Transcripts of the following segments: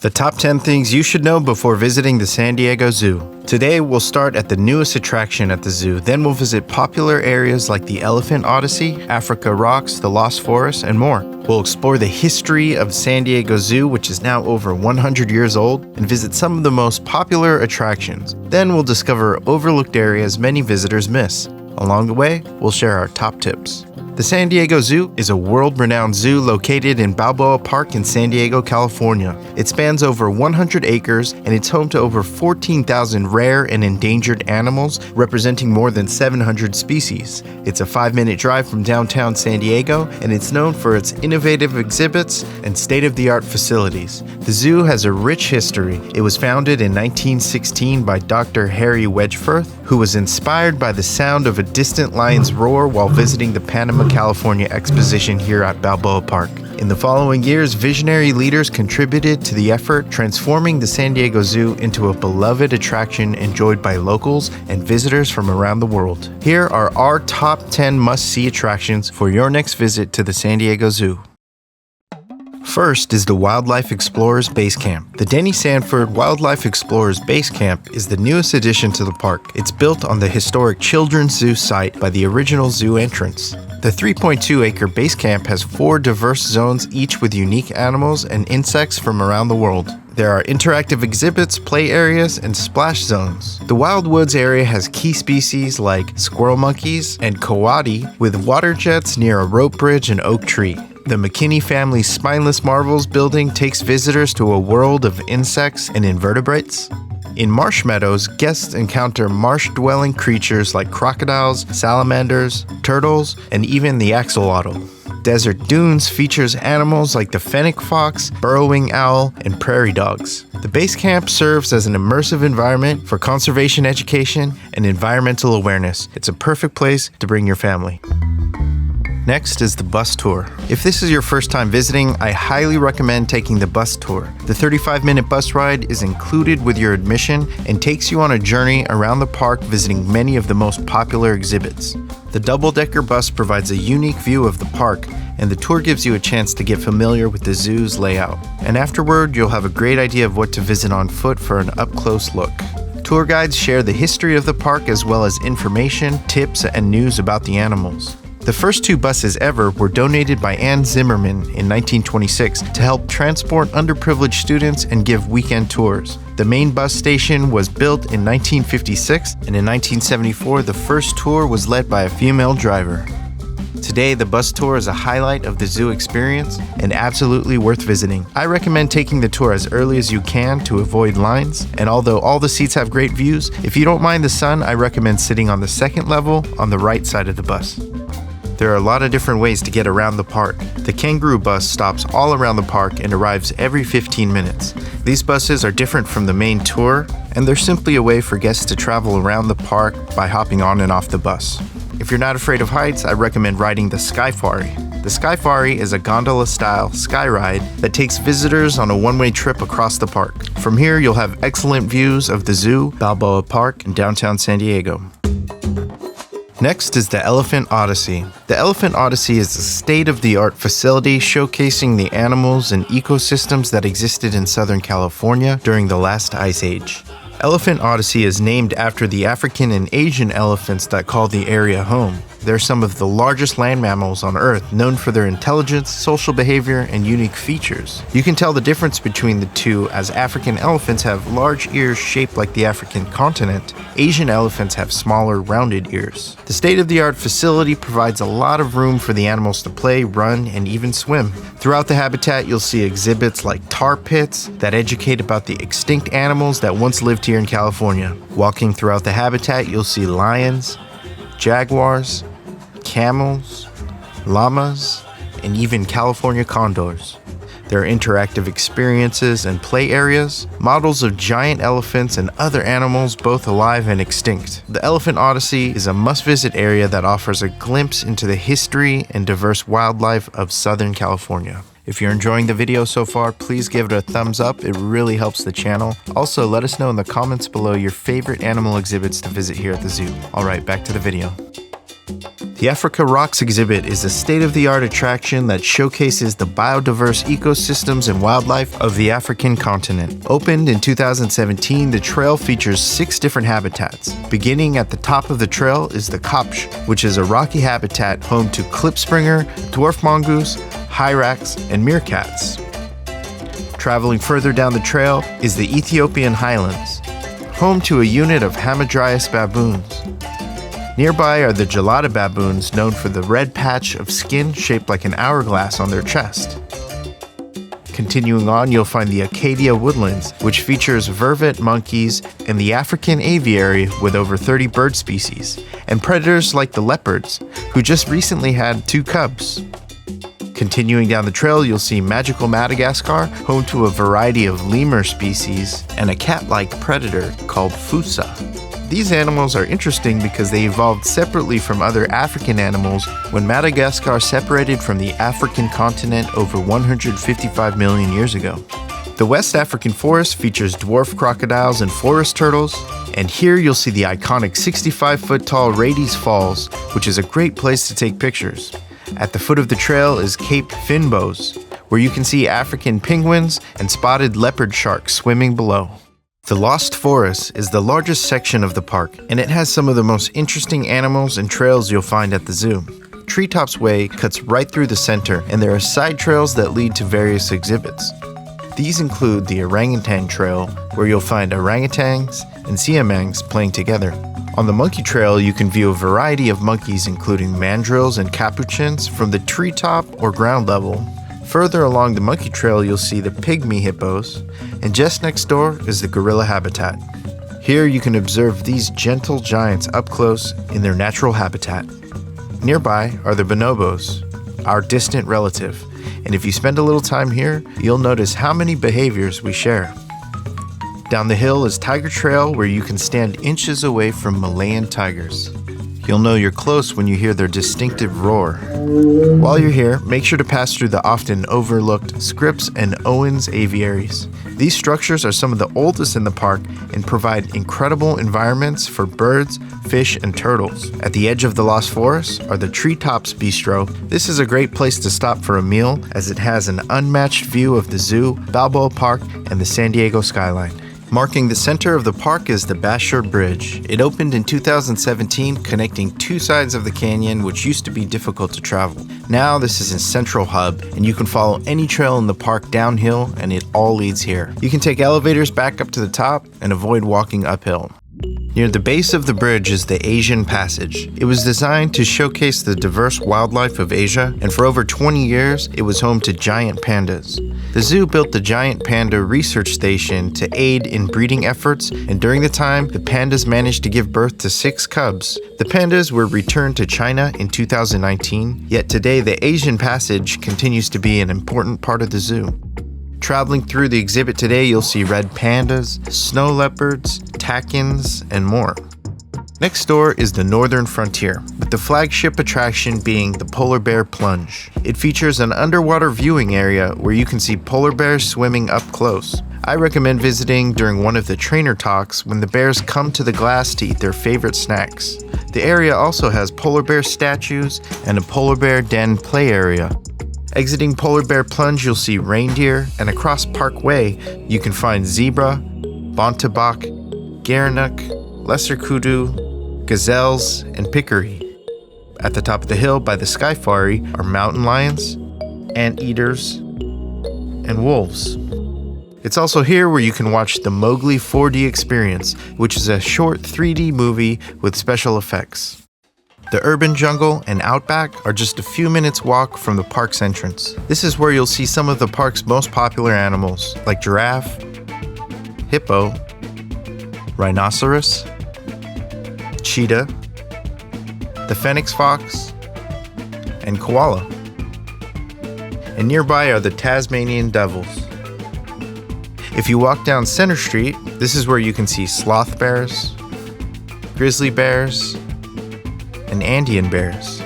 The top 10 things you should know before visiting the San Diego Zoo. Today, we'll start at the newest attraction at the zoo, then we'll visit popular areas like the Elephant Odyssey, Africa Rocks, the Lost Forest, and more. We'll explore the history of San Diego Zoo, which is now over 100 years old, and visit some of the most popular attractions. Then we'll discover overlooked areas many visitors miss. Along the way, we'll share our top tips. The San Diego Zoo is a world-renowned zoo located in Balboa Park in San Diego, California. It spans over 100 acres and it's home to over 14,000 rare and endangered animals, representing more than 700 species. It's a 5-minute drive from downtown San Diego, and it's known for its innovative exhibits and state-of-the-art facilities. The zoo has a rich history. It was founded in 1916 by Dr. Harry Wedgworth, who was inspired by the sound of a distant lion's roar while visiting the Panama, California exposition here at Balboa Park. In the following years, visionary leaders contributed to the effort, transforming the San Diego Zoo into a beloved attraction enjoyed by locals and visitors from around the world. Here are our top 10 must-see attractions for your next visit to the San Diego Zoo. First is the Wildlife Explorers Basecamp. The Denny Sanford Wildlife Explorers Basecamp is the newest addition to the park. It's built on the historic Children's Zoo site by the original zoo entrance. The 3.2-acre base camp has 4 diverse zones, each with unique animals and insects from around the world. There are interactive exhibits, play areas, and splash zones. The Wild Woods area has key species like squirrel monkeys and coati, with water jets near a rope bridge and oak tree. The McKinney family's Spineless Marvels building takes visitors to a world of insects and invertebrates. In marsh meadows, guests encounter marsh-dwelling creatures like crocodiles, salamanders, turtles, and even the axolotl. Desert Dunes features animals like the fennec fox, burrowing owl, and prairie dogs. The base camp serves as an immersive environment for conservation education and environmental awareness. It's a perfect place to bring your family. Next is the bus tour. If this is your first time visiting, I highly recommend taking the bus tour. The 35-minute bus ride is included with your admission and takes you on a journey around the park, visiting many of the most popular exhibits. The double-decker bus provides a unique view of the park, and the tour gives you a chance to get familiar with the zoo's layout. And afterward, you'll have a great idea of what to visit on foot for an up-close look. Tour guides share the history of the park as well as information, tips, and news about the animals. The first 2 buses ever were donated by Ann Zimmerman in 1926 to help transport underprivileged students and give weekend tours. The main bus station was built in 1956, and in 1974 the first tour was led by a female driver. Today, the bus tour is a highlight of the zoo experience and absolutely worth visiting. I recommend taking the tour as early as you can to avoid lines, and although all the seats have great views, if you don't mind the sun, I recommend sitting on the second level on the right side of the bus. There are a lot of different ways to get around the park. The Kangaroo bus stops all around the park and arrives every 15 minutes. These buses are different from the main tour, and they're simply a way for guests to travel around the park by hopping on and off the bus. If you're not afraid of heights, I recommend riding the Skyfari. The Skyfari is a gondola-style sky ride that takes visitors on a one-way trip across the park. From here, you'll have excellent views of the zoo, Balboa Park, and downtown San Diego. Next is the Elephant Odyssey. The Elephant Odyssey is a state-of-the-art facility showcasing the animals and ecosystems that existed in Southern California during the last ice age. Elephant Odyssey is named after the African and Asian elephants that call the area home. They're some of the largest land mammals on Earth, known for their intelligence, social behavior, and unique features. You can tell the difference between the two, as African elephants have large ears shaped like the African continent. Asian elephants have smaller, rounded ears. The state-of-the-art facility provides a lot of room for the animals to play, run, and even swim. Throughout the habitat, you'll see exhibits like tar pits that educate about the extinct animals that once lived here in California. Walking throughout the habitat, you'll see lions, jaguars, camels, llamas, and even California condors. There are interactive experiences and play areas, models of giant elephants and other animals both alive and extinct. The Elephant Odyssey is a must-visit area that offers a glimpse into the history and diverse wildlife of Southern California. If you're enjoying the video so far, please give it a thumbs up. It really helps the channel. Also, let us know in the comments below your favorite animal exhibits to visit here at the zoo. All right, back to the video. The Africa Rocks exhibit is a state-of-the-art attraction that showcases the biodiverse ecosystems and wildlife of the African continent. Opened in 2017, the trail features 6 different habitats. Beginning at the top of the trail is the Kapsch, which is a rocky habitat home to klipspringer, dwarf mongoose, hyrax, and meerkats. Traveling further down the trail is the Ethiopian highlands, home to a unit of Hamadryas baboons. Nearby are the gelada baboons, known for the red patch of skin shaped like an hourglass on their chest. Continuing on, you'll find the Acadia woodlands, which features vervet monkeys and the African aviary with over 30 bird species, and predators like the leopards, who just recently had 2 cubs. Continuing down the trail, you'll see magical Madagascar, home to a variety of lemur species and a cat-like predator called Fusa. These animals are interesting because they evolved separately from other African animals when Madagascar separated from the African continent over 155 million years ago. The West African forest features dwarf crocodiles and forest turtles, and here you'll see the iconic 65-foot-tall Rades Falls, which is a great place to take pictures. At the foot of the trail is Cape Finbos, where you can see African penguins and spotted leopard sharks swimming below. The Lost Forest is the largest section of the park, and it has some of the most interesting animals and trails you'll find at the zoo. Treetops Way cuts right through the center, and there are side trails that lead to various exhibits. These include the Orangutan Trail, where you'll find orangutans and siamangs playing together. On the Monkey Trail, you can view a variety of monkeys, including mandrills and capuchins, from the treetop or ground level. Further along the Monkey Trail, you'll see the pygmy hippos, and just next door is the gorilla habitat. Here you can observe these gentle giants up close in their natural habitat. Nearby are the bonobos, our distant relative, and if you spend a little time here, you'll notice how many behaviors we share. Down the hill is Tiger Trail, where you can stand inches away from Malayan tigers. You'll know you're close when you hear their distinctive roar. While you're here, make sure to pass through the often overlooked Scripps and Owens aviaries. These structures are some of the oldest in the park and provide incredible environments for birds, fish, and turtles. At the edge of the Lost Forest are the Treetops Bistro. This is a great place to stop for a meal, as it has an unmatched view of the zoo, Balboa Park, and the San Diego skyline. Marking the center of the park is the Basher Bridge. It opened in 2017, connecting 2 sides of the canyon, which used to be difficult to travel. Now this is a central hub, and you can follow any trail in the park downhill, and it all leads here. You can take elevators back up to the top and avoid walking uphill. Near the base of the bridge is the Asian Passage. It was designed to showcase the diverse wildlife of Asia, and for over 20 years, it was home to giant pandas. The zoo built the Giant Panda Research Station to aid in breeding efforts, and during the time, the pandas managed to give birth to 6 cubs. The pandas were returned to China in 2019, yet today the Asian Passage continues to be an important part of the zoo. Traveling through the exhibit today, you'll see red pandas, snow leopards, takins, and more. Next door is the Northern Frontier, with the flagship attraction being the Polar Bear Plunge. It features an underwater viewing area where you can see polar bears swimming up close. I recommend visiting during one of the trainer talks when the bears come to the glass to eat their favorite snacks. The area also has polar bear statues and a polar bear den play area. Exiting Polar Bear Plunge, you'll see reindeer, and across Parkway, you can find zebra, bontebok, gerenuk, lesser kudu, gazelles, and peccary. At the top of the hill by the Skyfari are mountain lions, anteaters, and wolves. It's also here where you can watch the Mowgli 4D Experience, which is a short 3D movie with special effects. The urban jungle and Outback are just a few minutes walk from the park's entrance. This is where you'll see some of the park's most popular animals, like giraffe, hippo, rhinoceros, cheetah, the phoenix fox, and koala. And nearby are the Tasmanian devils. If you walk down Center Street, this is where you can see sloth bears, grizzly bears, and Andean bears.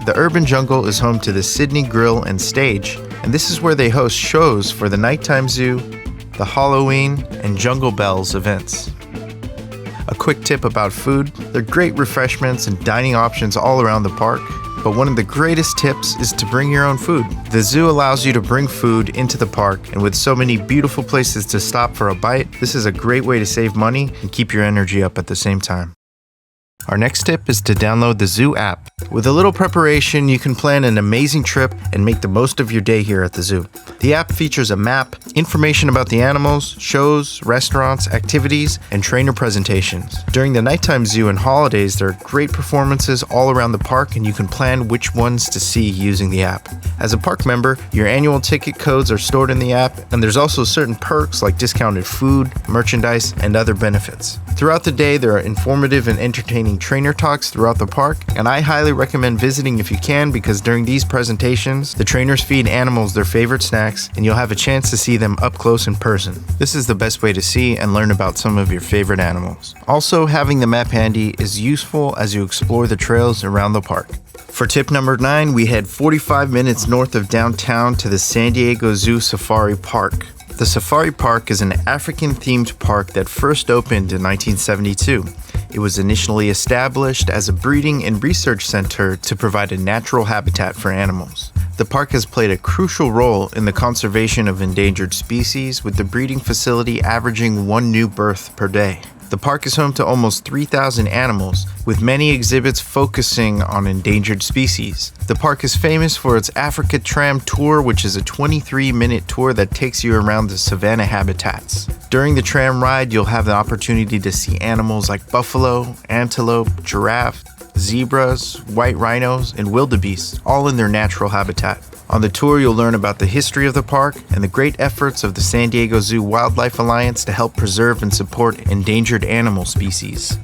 The urban jungle is home to the Sydney Grill and Stage, and this is where they host shows for the Nighttime Zoo, the Halloween, and Jungle Bells events. A quick tip about food: there are great refreshments and dining options all around the park. But one of the greatest tips is to bring your own food. The zoo allows you to bring food into the park, and with so many beautiful places to stop for a bite, this is a great way to save money and keep your energy up at the same time. Our next tip is to download the Zoo app. With a little preparation, you can plan an amazing trip and make the most of your day here at the zoo. The app features a map, information about the animals, shows, restaurants, activities, and trainer presentations. During the nighttime zoo and holidays, there are great performances all around the park, and you can plan which ones to see using the app. As a park member, your annual ticket codes are stored in the app, and there's also certain perks like discounted food, merchandise, and other benefits. Throughout the day, there are informative and entertaining trainer talks throughout the park, and I highly recommend visiting if you can, because during these presentations, the trainers feed animals their favorite snacks, and you'll have a chance to see them up close in person. This is the best way to see and learn about some of your favorite animals. Also, having the map handy is useful as you explore the trails around the park. For tip number 9, we head 45 minutes north of downtown to the San Diego Zoo Safari Park. The Safari Park is an African-themed park that first opened in 1972. It was initially established as a breeding and research center to provide a natural habitat for animals. The park has played a crucial role in the conservation of endangered species, with the breeding facility averaging 1 new birth per day. The park is home to almost 3,000 animals, with many exhibits focusing on endangered species. The park is famous for its Africa Tram Tour, which is a 23-minute tour that takes you around the savanna habitats. During the tram ride, you'll have the opportunity to see animals like buffalo, antelope, giraffe, zebras, white rhinos, and wildebeest, all in their natural habitat. On the tour, you'll learn about the history of the park and the great efforts of the San Diego Zoo Wildlife Alliance to help preserve and support endangered animal species.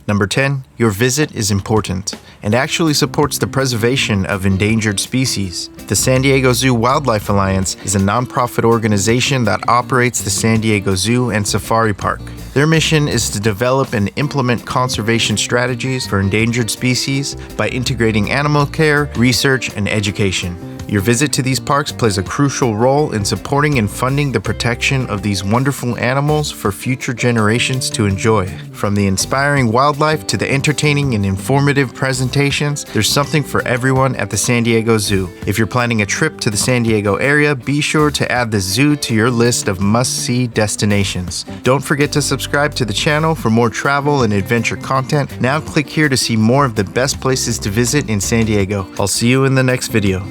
Number 10, your visit is important and actually supports the preservation of endangered species. The San Diego Zoo Wildlife Alliance is a nonprofit organization that operates the San Diego Zoo and Safari Park. Their mission is to develop and implement conservation strategies for endangered species by integrating animal care, research, and education. Your visit to these parks plays a crucial role in supporting and funding the protection of these wonderful animals for future generations to enjoy. From the inspiring wildlife to the entertaining and informative presentations, there's something for everyone at the San Diego Zoo. If you're planning a trip to the San Diego area, be sure to add the zoo to your list of must-see destinations. Don't forget to subscribe to the channel for more travel and adventure content. Now click here to see more of the best places to visit in San Diego. I'll see you in the next video.